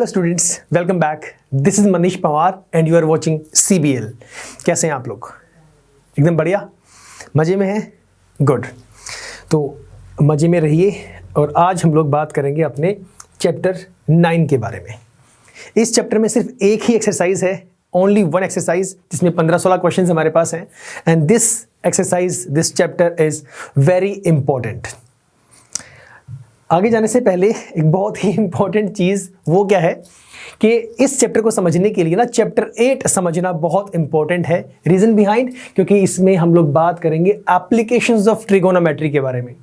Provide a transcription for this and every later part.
Hello students, welcome back. This is Manish Pawar and you are watching CBL। कैसे हैं आप लोग? एकदम बढ़िया, मज़े में हैं? गुड। तो मज़े में रहिए। और आज हम लोग बात करेंगे अपने चैप्टर 9 के बारे में। इस चैप्टर में सिर्फ एक ही एक्सरसाइज है, ओनली वन एक्सरसाइज, जिसमें 15-16 क्वेश्चन हमारे पास हैं। And this exercise, this chapter is very important. आगे जाने से पहले एक बहुत ही इंपॉर्टेंट चीज़ वो क्या है कि इस चैप्टर को समझने के लिए ना चैप्टर 8 समझना बहुत इंपॉर्टेंट है। रीज़न बिहाइंड, क्योंकि इसमें हम लोग बात करेंगे एप्लीकेशंस ऑफ ट्रिगोनोमेट्री के बारे में।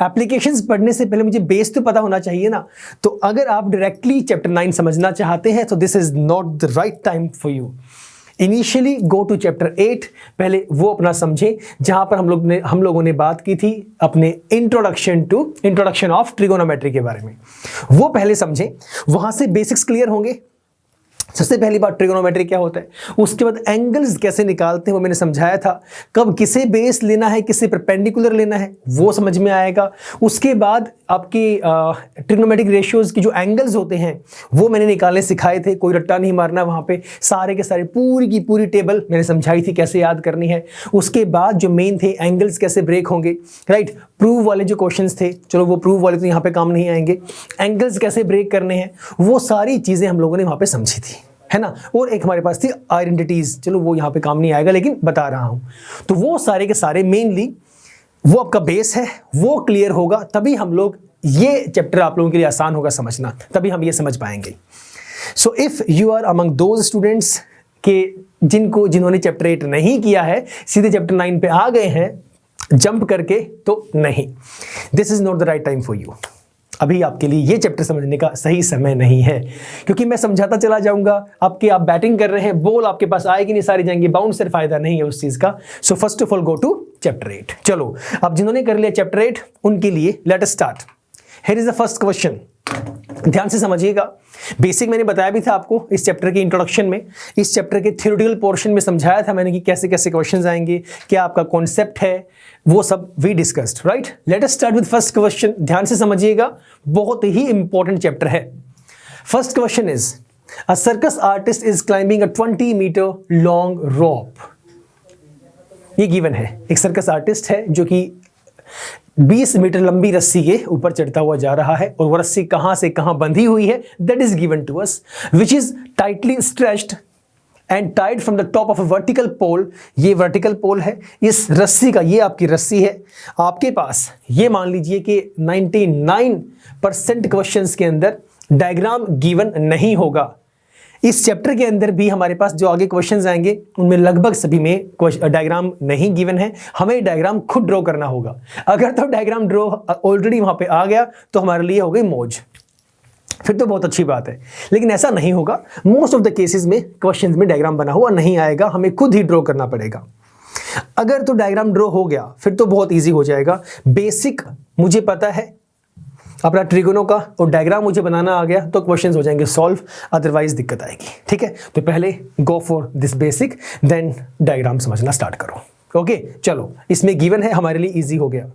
एप्लीकेशंस पढ़ने से पहले मुझे बेस तो पता होना चाहिए ना। तो अगर आप डायरेक्टली चैप्टर 9 समझना चाहते हैं तो this is not the right time for you. Initially go to chapter 8, पहले वो अपना समझें जहां पर हम लोगों ने बात की थी अपने इंट्रोडक्शन ऑफ ट्रिगोनोमेट्री के बारे में। वो पहले समझें, वहां से बेसिक्स क्लियर होंगे। सबसे पहली बात ट्रिगोनोमेट्री क्या होता है, उसके बाद एंगल्स कैसे निकालते हैं वो मैंने समझाया था। कब किसे बेस लेना है, किसे परपेंडिकुलर लेना है वो समझ में आएगा। उसके बाद आपकी ट्रिगोनोमेट्रिक रेशियोज की जो एंगल्स होते हैं वो मैंने निकालने सिखाए थे। कोई रट्टा नहीं मारना, वहाँ पे सारे के सारे पूरी की पूरी टेबल मैंने समझाई थी कैसे याद करनी है। उसके बाद जो मेन थे एंगल्स कैसे ब्रेक होंगे, राइट। प्रूव वाले जो क्वेश्चंस थे, चलो वो प्रूव वाले तो यहाँ पे काम नहीं आएंगे। एंगल्स कैसे ब्रेक करने हैं वो सारी चीज़ें हम लोगों ने वहाँ पे समझी थी, है ना। और एक हमारे पास थी आइडेंटिटीज, चलो वो यहाँ पे काम नहीं आएगा लेकिन बता रहा हूँ। तो वो सारे के सारे मेनली वो आपका बेस है, वो क्लियर होगा तभी हम लोग ये चैप्टर आप लोगों के लिए आसान होगा समझना, तभी हम ये समझ पाएंगे। So if you are among those students के जिन्होंने चैप्टर 8 नहीं किया है, सीधे चैप्टर 9 पे आ गए हैं जंप करके, तो नहीं, this is not the right time for you. अभी आपके लिए ये चैप्टर समझने का सही समय नहीं है, क्योंकि मैं समझाता चला जाऊंगा, आप बैटिंग कर रहे हैं, बॉल आपके पास आएगी नहीं, सारी जाएंगी बाउंसर, फायदा नहीं है उस चीज का। So first of all go to chapter 8। चलो, अब जिन्होंने कर लिया चैप्टर 8 उनके लिए late us start. Here is the first question, ध्यान से समझिएगा। बेसिक मैंने बताया भी था आपको इस चैप्टर के इंट्रोडक्शन में। इस चैप्टर के थ्योरेटिकल पोर्शन में समझाया था मैंने कि कैसे कैसे क्वेश्चंस आएंगे, क्या आपका कॉन्सेप्ट है, वो सब we discussed, right. Let us start with first question. ध्यान से समझिएगा, बहुत ही इंपॉर्टेंट चैप्टर है। First question is, a circus artist is climbing a 20 metre long rope. ये गिवन है, एक सर्कस आर्टिस्ट है जो कि 20 मीटर लंबी रस्सी के ऊपर चढ़ता हुआ जा रहा है, और वो रस्सी कहां से कहां बंधी हुई है, that is given to us, which is tightly stretched and tied from the top of a vertical pole. ये वर्टिकल पोल है इस रस्सी का, ये आपकी रस्सी है। आपके पास ये मान लीजिए कि 99% क्वेश्चंस के अंदर डायग्राम गिवन नहीं होगा। इस चैप्टर के अंदर भी हमारे पास जो आगे क्वेश्चंस आएंगे उनमें लगभग सभी में डायग्राम नहीं गिवन है, हमें डायग्राम खुद ड्रॉ करना होगा। अगर तो डायग्राम ड्रॉ ऑलरेडी वहां पे आ गया तो हमारे लिए हो गई मौज, फिर तो बहुत अच्छी बात है। लेकिन ऐसा नहीं होगा, मोस्ट ऑफ द केसेस में क्वेश्चंस में डायग्राम बना हुआ नहीं आएगा, हमें खुद ही ड्रॉ करना पड़ेगा। अगर तो डायग्राम ड्रॉ हो गया फिर तो बहुत ईजी हो जाएगा। बेसिक मुझे पता है अपना ट्रिगोनो का, और डायग्राम मुझे बनाना आ गया तो क्वेश्चंस हो जाएंगे सॉल्व, अदरवाइज दिक्कत आएगी। ठीक है, तो पहले go for this basic, then diagram समझना स्टार्ट करो। ओके, चलो, इसमें गिवन है, हमारे लिए इजी हो गया।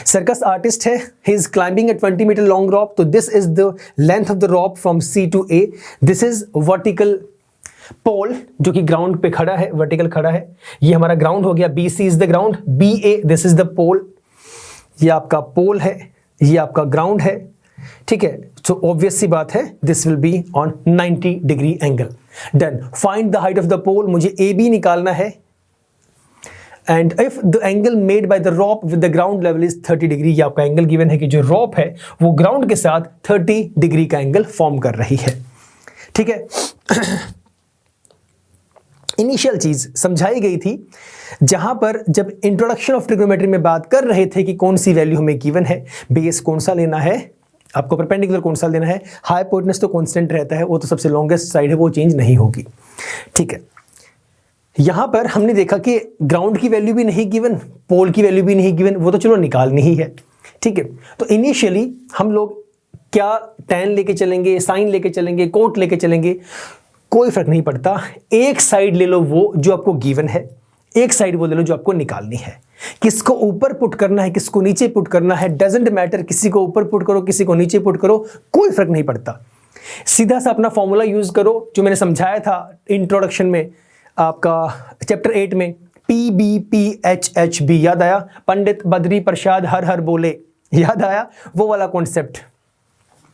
सर्कस आर्टिस्ट है, he is climbing a 20 metre long rope. तो this is the length of the rope from C to A। This is vertical pole जो कि ग्राउंड पे खड़ा है, वर्टिकल खड़ा है। ये हमारा ग्राउंड हो गया, BC is the ground, BA this is the pole. ये आपका पोल है, ये आपका ग्राउंड है, ठीक है। सो ऑब्वियस सी बात है, this will be on 90 degree angle. Then find the height of the pole, मुझे AB निकालना है। And if the angle made by the rope with the ground level is 30 degree. ये आपका एंगल गिवन है कि जो रॉप है वो ग्राउंड के साथ 30 डिग्री का एंगल फॉर्म कर रही है, ठीक है। इनिशियल चीज समझाई गई थी जहां पर जब इंट्रोडक्शन ऑफ ट्रिग्नोमेट्री में बात कर रहे थे कि कौन सी वैल्यू हमें गिवन है, बेस कौन सा लेना है, आपको परपेंडिकुलर कौन सा लेना है, हाइपोटेनस तो कांस्टेंट रहता है, वो तो सबसे लॉन्गेस्ट साइड है, वो चेंज नहीं होगी, ठीक है। यहां पर हमने देखा कि ग्राउंड की वैल्यू भी नहीं गिवन, पोल की वैल्यू भी नहीं गिवन, वो तो चलो निकालनी ही है, ठीक है। तो इनिशियली हम लोग क्या tan लेके चलेंगे, साइन लेके चलेंगे, कोट लेके चलेंगे, कोई फर्क नहीं पड़ता। एक साइड ले लो वो जो आपको गिवन है, एक साइड वो ले लो जो आपको निकालनी है। किसको ऊपर पुट करना है, किसको नीचे पुट करना है, डजेंट मैटर। किसी को ऊपर पुट करो, किसी को नीचे पुट करो, कोई फर्क नहीं पड़ता। सीधा सा अपना फॉर्मूला यूज करो जो मैंने समझाया था इंट्रोडक्शन में, आपका चैप्टर 8 में, PBPHHB। याद आया? पंडित बद्री प्रसाद हर हर बोले, याद आया? वो वाला कॉन्सेप्ट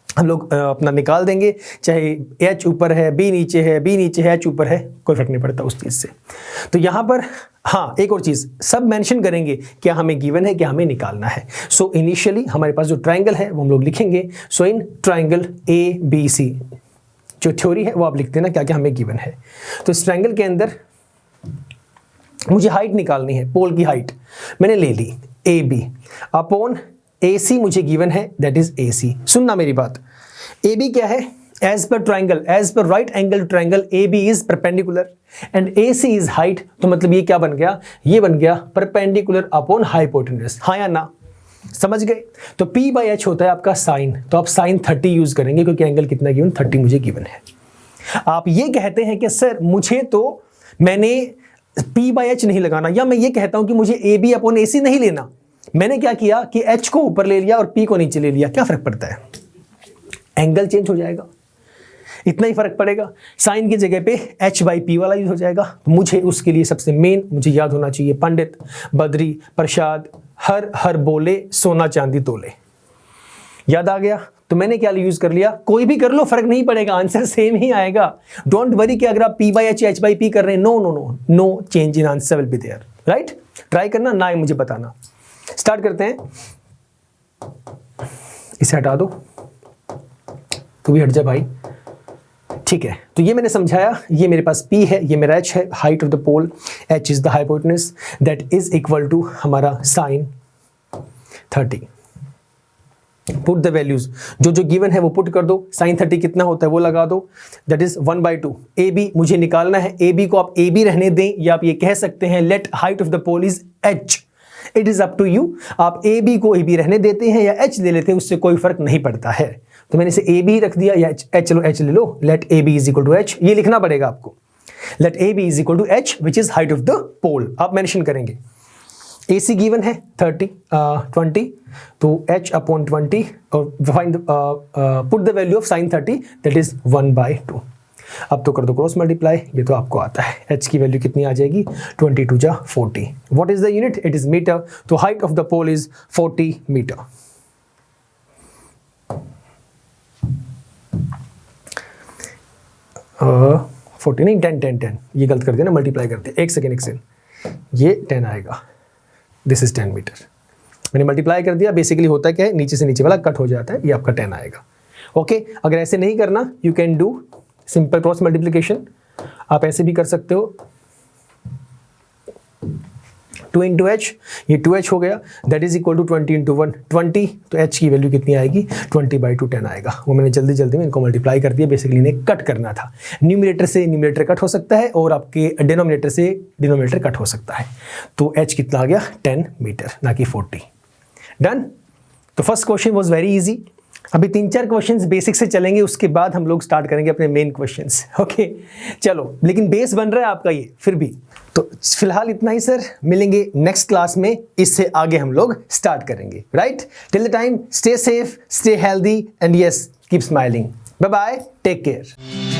हम लोग अपना निकाल देंगे। चाहे H ऊपर है, B नीचे है, B नीचे है, H ऊपर है, कोई फर्क नहीं पड़ता उस चीज़ से। तो यहाँ पर हाँ, एक और चीज़ सब मेंशन करेंगे, क्या हमें गिवन है, क्या हमें निकालना है। सो इनिशियली हमारे पास जो ट्राइंगल है वो हम लोग लिखेंगे। सो इन ट्राइंगल ABC जो थ्योरी है वो आप लिख देना क्या क्या हमें गिवन है। तो इस ट्राइंगल के अंदर मुझे हाइट निकालनी है, पोल की हाइट मैंने ले ली AB अपॉन AC मुझे गिवन है, दैट इज AC। सुनना मेरी बात, AB क्या है? As per triangle, as per right angle triangle, AB is perpendicular and AC is height. तो मतलब ये क्या बन गया? ये बन गया परपेंडिकुलर अपॉन हाइपोटेन्यूज। हाँ या ना? समझ गए? तो P/H होता है आपका साइन, तो आप साइन 30 यूज करेंगे क्योंकि एंगल कितना गिवन? 30 मुझे गिवन है। आप ये कहते हैं कि सर मुझे तो मैंने P/H नहीं लगाना, या मैं ये कहता हूं कि मुझे AB अपॉन AC नहीं लेना, मैंने क्या किया कि H को ऊपर ले लिया और P को नीचे ले लिया, क्या फर्क पड़ता है? एंगल चेंज हो जाएगा, इतना ही फर्क पड़ेगा। साइन की जगह पे H/P वाला यूज हो जाएगा। तो मुझे उसके लिए सबसे मेन मुझे याद होना चाहिए पंडित बद्री प्रसाद हर हर बोले सोना चांदी तोले। याद आ गया? तो मैंने क्या यूज कर लिया? कोई भी कर लो, फर्क नहीं पड़ेगा, आंसर सेम ही आएगा। डोंट वरी कि अगर आप P/H H/P कर रहे हैं, no no no no change in answer will be there, right? Try करना ना, मुझे बताना। स्टार्ट करते हैं, इसे हटा दो, तू भी हट जा भाई, ठीक है। तो ये मैंने समझाया, ये मेरे पास P है, ये मेरा H है, height of the pole, H is the hypotenuse, that is equal to हमारा साइन 30। पुट द वैल्यूज, जो जो गिवन है वो पुट कर दो। साइन 30 कितना होता है वो लगा दो, दैट इज 1/2। AB मुझे निकालना है, AB को आप AB रहने दें, या आप ये कह सकते हैं let height of the pole is H। It is up to you, आप AB को AB रहने देते हैं या H ले लेते हैं, उससे कोई फर्क नहीं पड़ता है। तो मैंने इसे AB रख दिया, या H लो, H ले लो, let AB is equal to H, ये लिखना पड़ेगा आपको। Let AB is equal to H which is height of the pole, आप मेंशन करेंगे। AC गिवन है 20, तो H अपॉन 20 और find put the value of sine 30, that is 1/2। अब तो कर दो क्रॉस मल्टीप्लाई, ये तो आपको आता है। H की वैल्यू कितनी आ जाएगी? 22 जा 40। What is the unit? It is metre, तो height of the pole is 40 metre. uh, 40 नहीं, 10, ये गलत कर दिया ना, मल्टीप्लाई करते, एक सेकेंड, ये 10 आएगा, दिस इज 10 मीटर। मैंने मल्टीप्लाई कर दिया, बेसिकली होता क्या है, नीचे से नीचे वाला कट हो जाता है, ये आपका 10 आएगा। ओके, अगर ऐसे नहीं करना, you can do simple cross multiplication, आप ऐसे भी कर सकते हो। 2 इंटू H, ये 2H हो गया, that is equal to 20 into 1, 20। तो H की वैल्यू कितनी आएगी? 20/2 10 आएगा। वो मैंने जल्दी जल्दी में इनको मल्टीप्लाई कर दिया, बेसिकली इन्हें कट करना था। न्यूमरेटर से न्यूमरेटर कट हो सकता है और आपके डिनोमिनेटर से डिनोमिनेटर कट हो सकता है। तो H कितना आ गया? 10 मीटर, ना कि 40। डन। तो first question was very easy. अभी 3-4 क्वेश्चंस बेसिक से चलेंगे, उसके बाद हम लोग स्टार्ट करेंगे अपने मेन क्वेश्चंस। ओके चलो, लेकिन बेस बन रहा है आपका ये फिर भी। तो फिलहाल इतना ही सर, मिलेंगे नेक्स्ट क्लास में, इससे आगे हम लोग स्टार्ट करेंगे, right? Till the time stay safe, stay healthy and yes keep smiling. Bye bye, take care.